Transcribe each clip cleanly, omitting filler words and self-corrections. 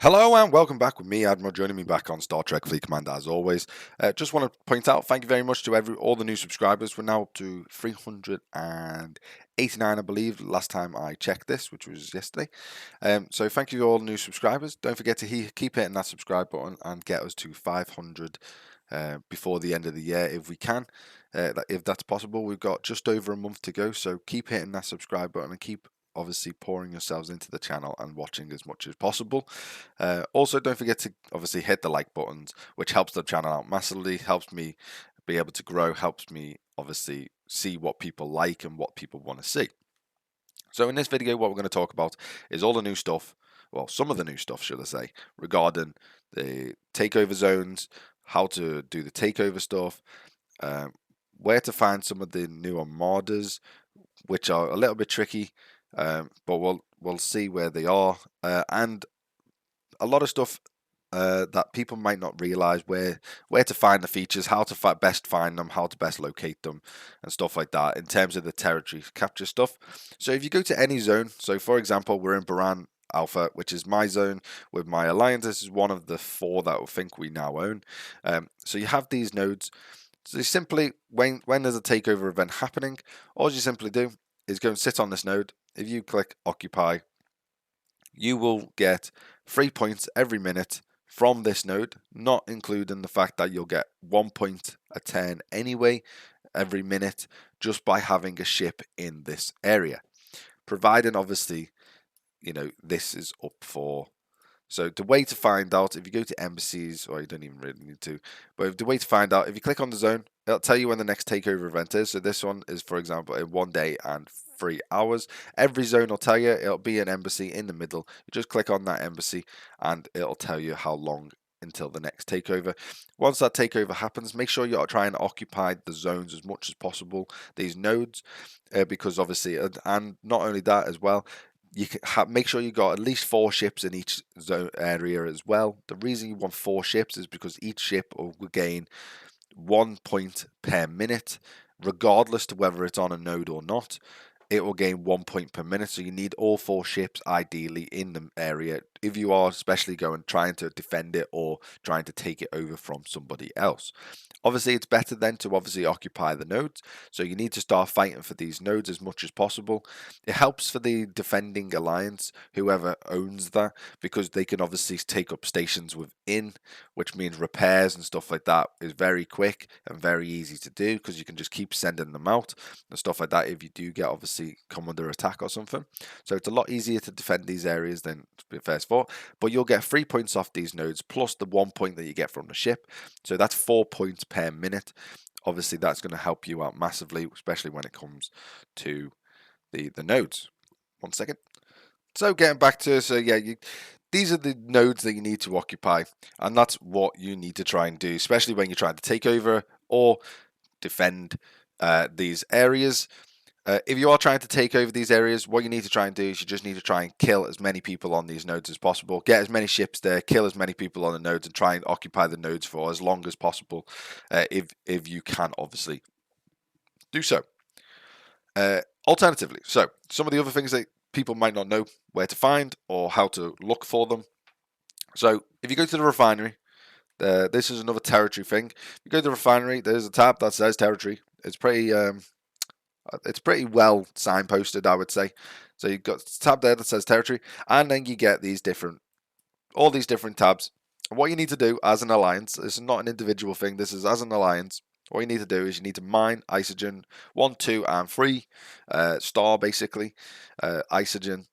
Hello and welcome back with me, Admiral, joining me back on Star Trek Fleet Command as always. Just want to point out, thank you very much to all the new subscribers. We're now up to 389, I believe, last time I checked this, which was yesterday. So thank you to all the new subscribers. Don't forget to keep hitting that subscribe button and get us to 500 before the end of the year if we can. If that's possible, we've got just over a month to go, so keep hitting that subscribe button and keep obviously pouring yourselves into the channel and watching as much as possible. Also, don't forget to obviously hit the like buttons, which helps the channel out massively, helps me be able to grow, helps me obviously see what people like and what people want to see. So in this video, what we're going to talk about is all the new stuff, well, some of the new stuff, should I say, regarding the takeover zones, how to do the takeover stuff, where to find some of the new armadas, which are a little bit tricky, but we'll see where they are, and a lot of stuff that people might not realize where to find the features, how to best find them, how to best locate them, and stuff like that in terms of the territory capture stuff. So if you go to any zone, so for example, we're in Baran Alpha, which is my zone with my alliance. This is one of the 4 that I think we now own. So you have these nodes. So you simply, when there's a takeover event happening, all you simply do is go and sit on this node. If you click occupy, you will get 3 points every minute from this node, not including the fact that you'll get 1 point a turn anyway every minute just by having a ship in this area. Providing obviously, this is up for. So the way to find out, if you go to embassies, or you don't even really need to, but the way to find out, if you click on the zone, it'll tell you when the next takeover event is. So this one is, for example, in 1 day and 3 hours. Every zone will tell you, it'll be an embassy in the middle. You just click on that embassy and it'll tell you how long until the next takeover. Once that takeover happens, make sure you're trying to occupy the zones as much as possible, these nodes, because obviously, and not only that as well, you can make sure you got at least 4 ships in each zone area as well. The reason you want 4 ships is because each ship will gain 1 point per minute, regardless to whether it's on a node or not. It will gain 1 point per minute, so you need all 4 ships ideally in the area if you are especially trying to defend it or trying to take it over from somebody else. Obviously, it's better then to obviously occupy the nodes, so you need to start fighting for these nodes as much as possible. It helps for the defending alliance, whoever owns that, because they can obviously take up stations within, which means repairs and stuff like that is very quick and very easy to do because you can just keep sending them out and stuff like that if you do get obviously come under attack or something. So it's a lot easier to defend these areas than first 4, but you'll get 3 points off these nodes plus the 1 point that you get from the ship, so that's 4 points per minute. Obviously that's going to help you out massively, especially when it comes to the nodes. 1 second. So getting back to, these are the nodes that you need to occupy, and that's what you need to try and do, especially when you're trying to take over or defend these areas. If you are trying to take over these areas, what you need to try and do is you just need to try and kill as many people on these nodes as possible. Get as many ships there, kill as many people on the nodes, and try and occupy the nodes for as long as possible, if you can obviously do so. Alternatively, so some of the other things that people might not know where to find or how to look for them. So if you go to the refinery, this is another territory thing. If you go to the refinery, there's a tab that says territory. It's pretty well signposted, I would say. So you've got a tab there that says territory, and then you get all these different tabs. And what you need to do as an alliance, this is not an individual thing, this is as an alliance. What you need to do is you need to mine Isogen 1, 2, and 3 star, basically, Isogen,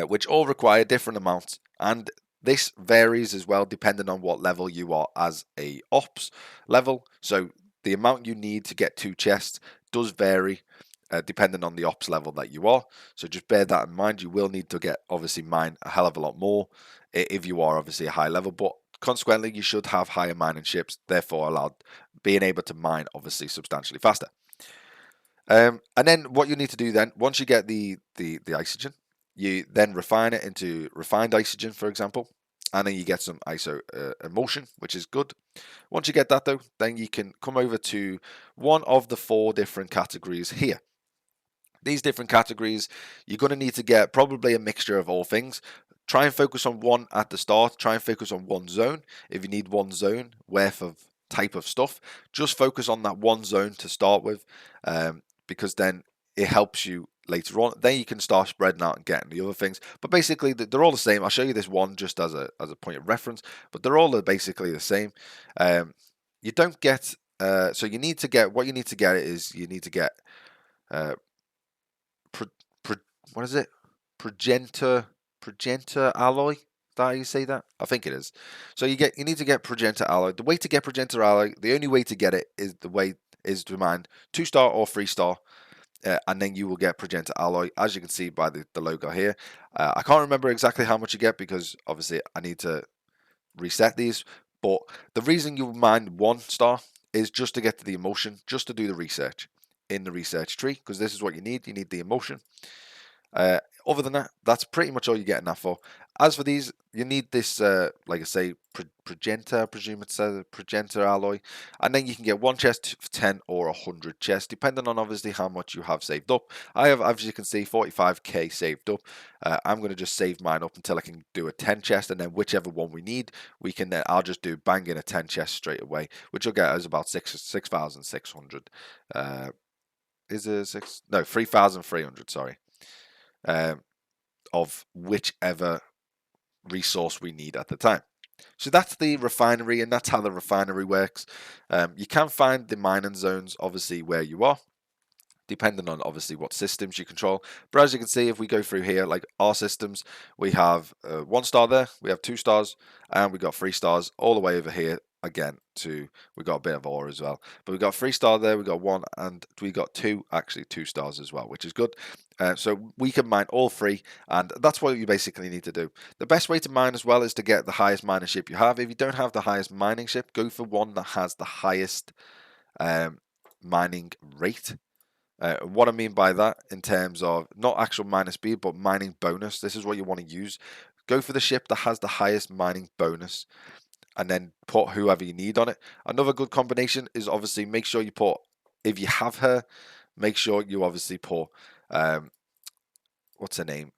which all require different amounts, and this varies as well depending on what level you are as a ops level. So the amount you need to get 2 chests does vary depending on the ops level that you are. So just bear that in mind. You will need to obviously mine a hell of a lot more if you are obviously a high level, but consequently you should have higher mining ships, therefore being able to mine obviously substantially faster. And then what you need to do then, once you get the Isogen, you then refine it into refined Isogen, for example, and then you get some ISO emulsion, which is good. Once you get that though, then you can come over to one of the 4 different categories here. These different categories, you're going to need to get probably a mixture of all things. try and focus on one at the start. Try and focus on one zone. If you need one zone worth of type of stuff, just focus on that one zone to start with, because then it helps you later on. Then you can start spreading out and getting the other things. But basically, they're all the same. I'll show you this one just as a point of reference. But they're all basically the same. You don't get. So you need to get what you need to get is you need to get uh, pro, pro, what is it? Progenitor alloy. Is that how you say that? I think it is. So you need to get progenitor alloy. The way to get progenitor alloy, the only way to get it is to mine 2-star or 3-star. And then you will get progenitor alloy, as you can see by the logo here. I can't remember exactly how much you get because obviously I need to reset these. But the reason you mine 1-star is just to get to the emotion, just to do the research in the research tree, because this is what you need. You need the emotion. Other than that, that's pretty much all you're getting that for. As for these, you need this, like I say, progenitor, I presume it says progenitor alloy, and then you can get 1 chest for 10 or 100 chests, depending on obviously how much you have saved up. I have, as you can see, 45k saved up. I'm going to just save mine up until I can do a 10 chest, and then whichever one we need, we can. I'll just do bang in a 10 chest straight away, which will get us about 6,600. Is it 6? No, 3,300. Sorry. Of whichever resource we need at the time. So that's the refinery, and that's how the refinery works. You can find the mining zones, obviously, where you are, depending on obviously what systems you control. But as you can see, if we go through here, like our systems, we have 1-star there, we have 2 stars, and we got 3 stars all the way over here. Again, we got a bit of ore as well, but we got 3-star there, we got 1, and we got 2, actually 2 stars as well, which is good. So we can mine all 3, and that's what you basically need to do. The best way to mine as well is to get the highest mining ship you have. If you don't have the highest mining ship, go for one that has the highest mining rate. What I mean by that, in terms of not actual mining speed, but mining bonus, this is what you want to use. Go for the ship that has the highest mining bonus, and then put whoever you need on it. Another good combination is obviously make sure you put, if you have her, make sure you obviously put, what's her name?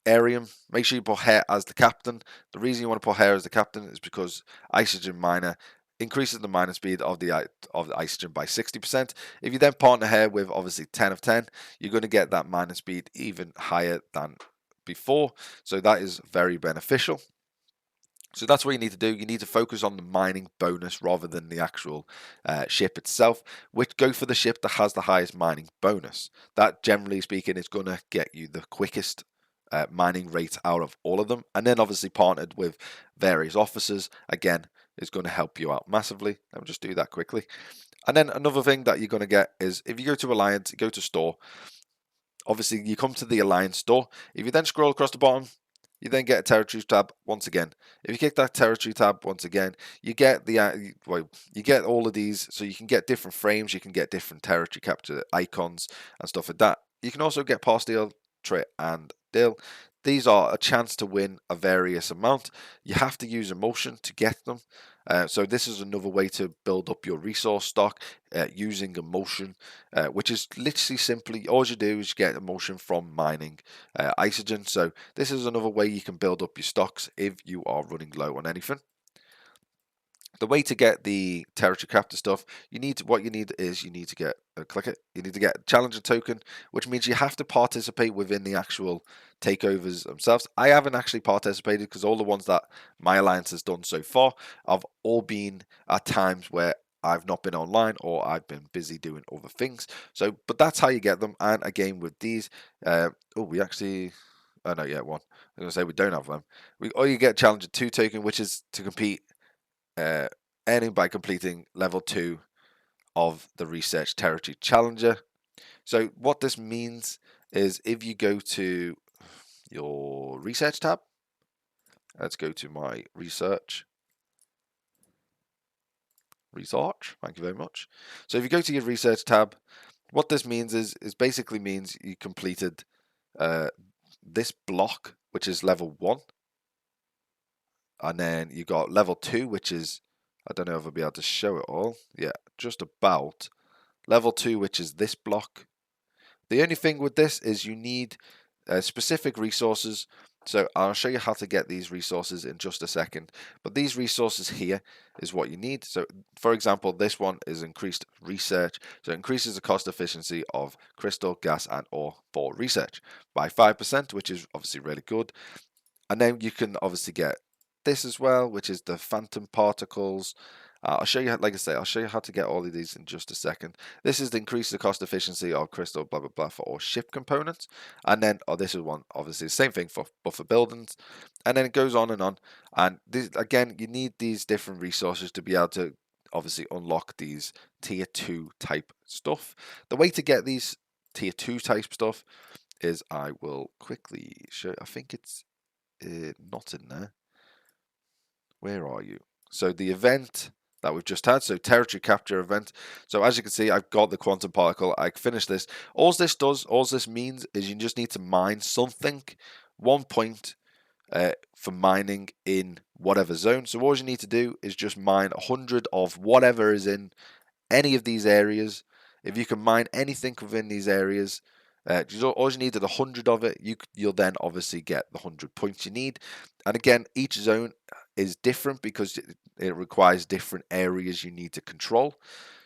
Arium. Make sure you put her as the captain. The reason you want to put her as the captain is because Isogen Miner increases the mining speed of the Isogen by 60%. If you then partner her with obviously 10 of 10, you're going to get that mining speed even higher than before. So that is very beneficial. So that's what you need to do. You need to focus on the mining bonus rather than the actual ship itself. Which go for the ship that has the highest mining bonus. That, generally speaking, is going to get you the quickest mining rate out of all of them. And then obviously partnered with various officers, again, is going to help you out massively. Let me just do that quickly. And then another thing that you're going to get is if you go to Alliance, go to store. Obviously, you come to the Alliance store. If you then scroll across the bottom, you then get a territory tab once again. If you click that territory tab once again, you get the you get all of these, so you can get different frames, you can get different territory capture icons and stuff like that. You can also get pass deal, trait, and deal. These are a chance to win a various amount. You have to use emotion to get them. So this is another way to build up your resource stock using emotion, which is literally simply all you do is get emotion from mining isogen. So this is another way you can build up your stocks if you are running low on anything. The way to get the territory capture stuff, you need to get click it. You need to get challenger token, which means you have to participate within the actual takeovers themselves. I haven't actually participated because all the ones that my alliance has done so far have all been at times where I've not been online or I've been busy doing other things. So, but that's how you get them. And again, with these, we actually. Oh no, yeah, one. I'm gonna say we don't have them. You get challenger 2 token, which is to compete. Earning by completing level 2 of the research territory challenger. So what this means is if you go to your research tab, let's go to my research, thank you very much. So if you go to your research tab, what this means is basically means you completed this block, which is level 1, and then you got level 2, which is, I don't know if I'll be able to show it all. Yeah, just about. Level 2, which is this block. The only thing with this is you need specific resources. So I'll show you how to get these resources in just a second. But these resources here is what you need. So for example, this one is increased research. So it increases the cost efficiency of crystal, gas, and ore for research by 5%, which is obviously really good. And then you can obviously get this as well, which is the phantom particles. I'll show you, like I say, I'll show you how to get all of these in just a second. This is to increase the cost efficiency of crystal, blah, blah, blah, for all ship components. And then, this is one, obviously, the same thing for buffer buildings. And then it goes on and on. And this, again, you need these different resources to be able to obviously unlock these tier 2 type stuff. The way to get these tier 2 type stuff is I will quickly show, I think it's not in there. Where are you? So the event that we've just had, so territory capture event. So as you can see, I've got the quantum particle. I finished this. All this means is you just need to mine something, 1 point for mining in whatever zone. So all you need to do is just mine 100 of whatever is in any of these areas. If you can mine anything within these areas, all you need is 100 of it. You'll then obviously get the 100 points you need. And again, each zone is different because it requires different areas you need to control.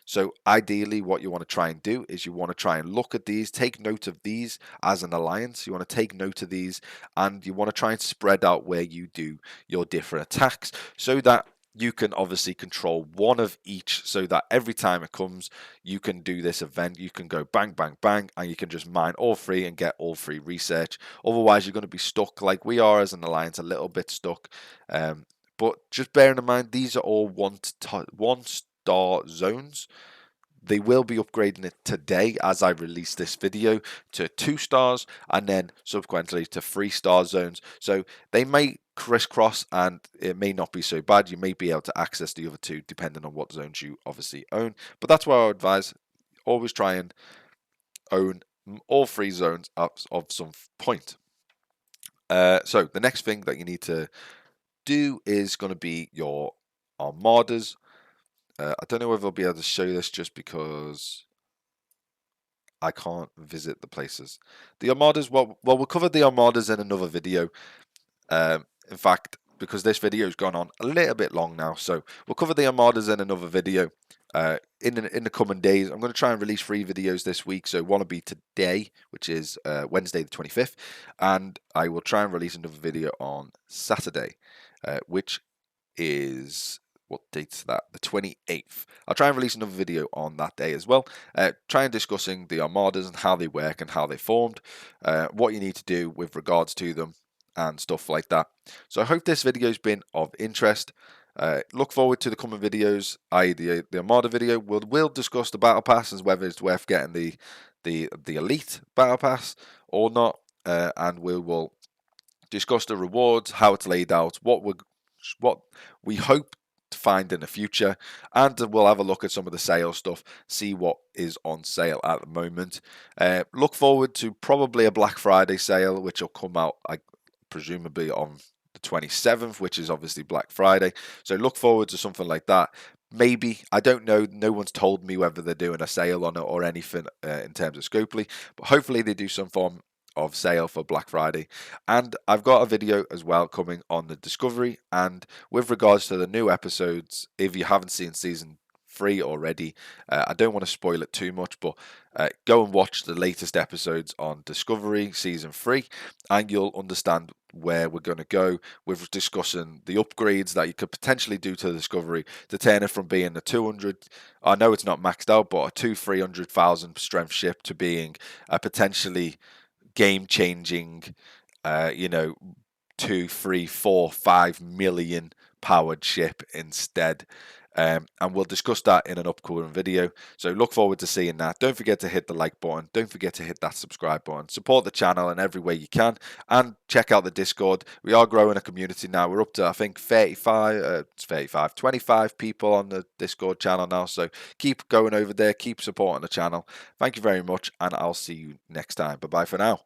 So ideally, what you want to try and do is you want to try and look at these, take note of these as an alliance. You want to take note of these, and you want to try and spread out where you do your different attacks so that you can obviously control one of each, so that every time it comes, you can do this event. You can go bang, bang, bang, and you can just mine all three and get all free research. Otherwise, you're going to be stuck like we are as an alliance, a little bit stuck. But just bearing in mind, these are all one-star zones. They will be upgrading it today as I release this video to 2 stars and then subsequently to 3-star zones. So they may crisscross and it may not be so bad. You may be able to access the other two depending on what zones you obviously own. But that's what I would advise. Always try and own all 3 zones of some point. So the next thing that you need to do is going to be your armadas. I don't know if I'll be able to show this just because I can't visit the places. The armadas, well, we'll cover the armadas in another video. In fact, because this video has gone on a little bit long now, so we'll cover the armadas in another video in the coming days. I'm going to try and release 3 videos this week, so one will be today, which is Wednesday the 25th, and I will try and release another video on Saturday, which is... what date's that? The 28th. I'll try and release another video on that day as well, try and discussing the armadas and how they work and how they formed, what you need to do with regards to them and stuff like that. So I hope this video has been of interest. Look forward to the coming videos, i.e. the Armada video. We'll discuss the Battle Pass and whether it's worth getting the Elite Battle Pass or not, and we will discuss the rewards, how it's laid out, what we hope to find in the future, and we'll have a look at some of the sale stuff, see what is on sale at the moment. Look forward to probably a Black Friday sale, which will come out presumably on the 27th, which is obviously Black Friday. So look forward to something like that. Maybe, I don't know, no one's told me whether they're doing a sale on it or anything in terms of Scopely, but hopefully they do some form of sale for Black Friday. And I've got a video as well coming on the Discovery, and with regards to the new episodes, if you haven't seen season 3 already, I don't want to spoil it too much, but go and watch the latest episodes on Discovery season 3 and you'll understand where we're going to go with discussing the upgrades that you could potentially do to Discovery to turn it from being a 200, I know it's not maxed out, but a 200,000-300,000 strength ship to being a potentially game-changing, 2, 3, 4, 5 million powered ship instead. And we'll discuss that in an upcoming video. So look forward to seeing that. Don't forget to hit the like button. Don't forget to hit that subscribe button. Support the channel in every way you can. And check out the Discord. We are growing a community now. We're up to, I think, 25 people on the Discord channel now. So keep going over there. Keep supporting the channel. Thank you very much. And I'll see you next time. Bye-bye for now.